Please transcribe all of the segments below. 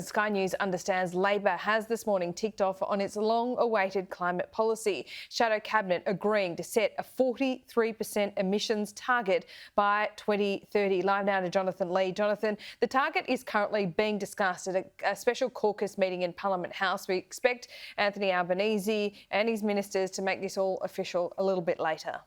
Sky News understands Labor has this morning ticked off on its long-awaited climate policy. Shadow Cabinet agreeing to set a 43% emissions target by 2030. Live now to Jonathan Lee. Jonathan, the target is currently being discussed at a special caucus meeting in Parliament House. We expect Anthony Albanese and his ministers to make this all official a little bit later.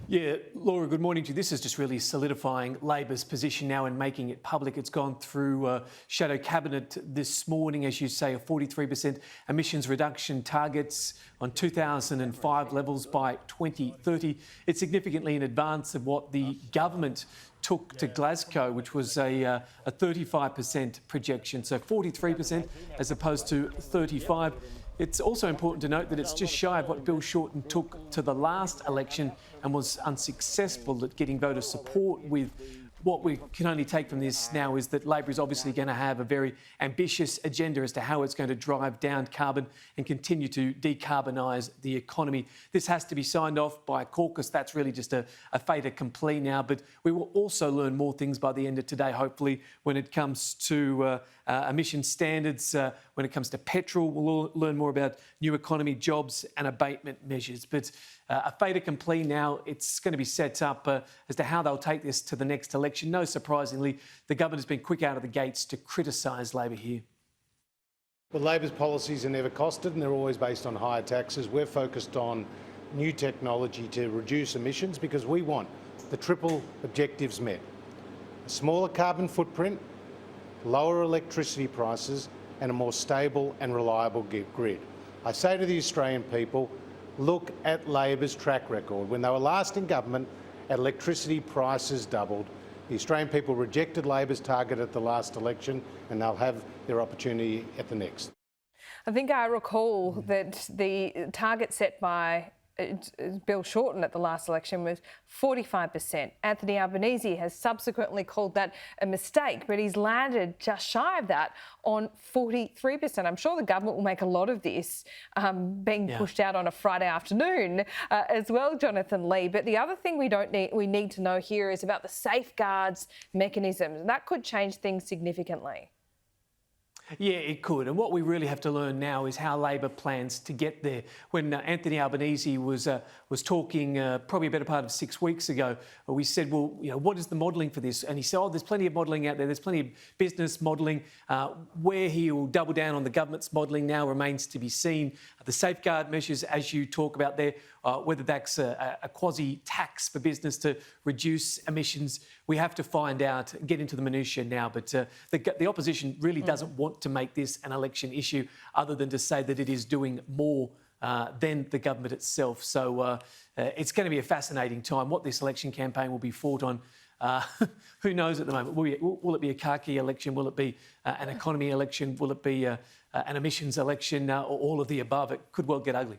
Yeah, Laura, good morning to you. This is just really solidifying Labor's position now and making it public. It's gone through Shadow Cabinet this morning, as you say, a 43% emissions reduction targets on 2005 levels by 2030. It's significantly in advance of what the government took to Glasgow, which was a 35% projection, so 43% as opposed to 35%. It's also important to note that it's just shy of what Bill Shorten took to the last election and was unsuccessful at getting voter support with. What we can only take from this now is that Labor is obviously going to have a very ambitious agenda as to how it's going to drive down carbon and continue to decarbonise the economy. This has to be signed off by a caucus. That's really just a fait accompli now. But we will also learn more things by the end of today, hopefully, when it comes to emission standards, when it comes to petrol. We'll learn more about new economy, jobs and abatement measures. But a fait accompli now. It's going to be set up as to how they'll take this to the next election. No surprisingly, the government has been quick out of the gates to criticise Labor here. Well, Labor's policies are never costed and they're always based on higher taxes. We're focused on new technology to reduce emissions because we want the triple objectives met. A smaller carbon footprint, lower electricity prices and a more stable and reliable grid. I say to the Australian people, look at Labor's track record. When they were last in government, electricity prices doubled. The Australian people rejected Labor's target at the last election and they'll have their opportunity at the next. I think I recall that the target set by Bill Shorten at the last election was 45%. Anthony Albanese has subsequently called that a mistake, but he's landed just shy of that on 43%. I'm sure the government will make a lot of this being pushed out on a Friday afternoon as well, Jonathan Lee. But the other thing we need to know here is about the safeguards mechanisms, and that could change things significantly. Yeah, it could. And what we really have to learn now is how Labor plans to get there. When Anthony Albanese was talking probably a better part of 6 weeks ago, we said, well, you know, what is the modelling for this? And he said, oh, there's plenty of modelling out there. There's plenty of business modelling. Where he will double down on the government's modelling now remains to be seen. The safeguard measures, as you talk about there, whether that's a quasi-tax for business to reduce emissions, we have to find out, get into the minutiae now. But the opposition really doesn't want to make this an election issue other than to say that it is doing more than the government itself. So it's going to be a fascinating time. What this election campaign will be fought on, who knows at the moment? Will it be a khaki election? Will it be an economy election? Will it be an emissions election? Or all of the above? It could well get ugly.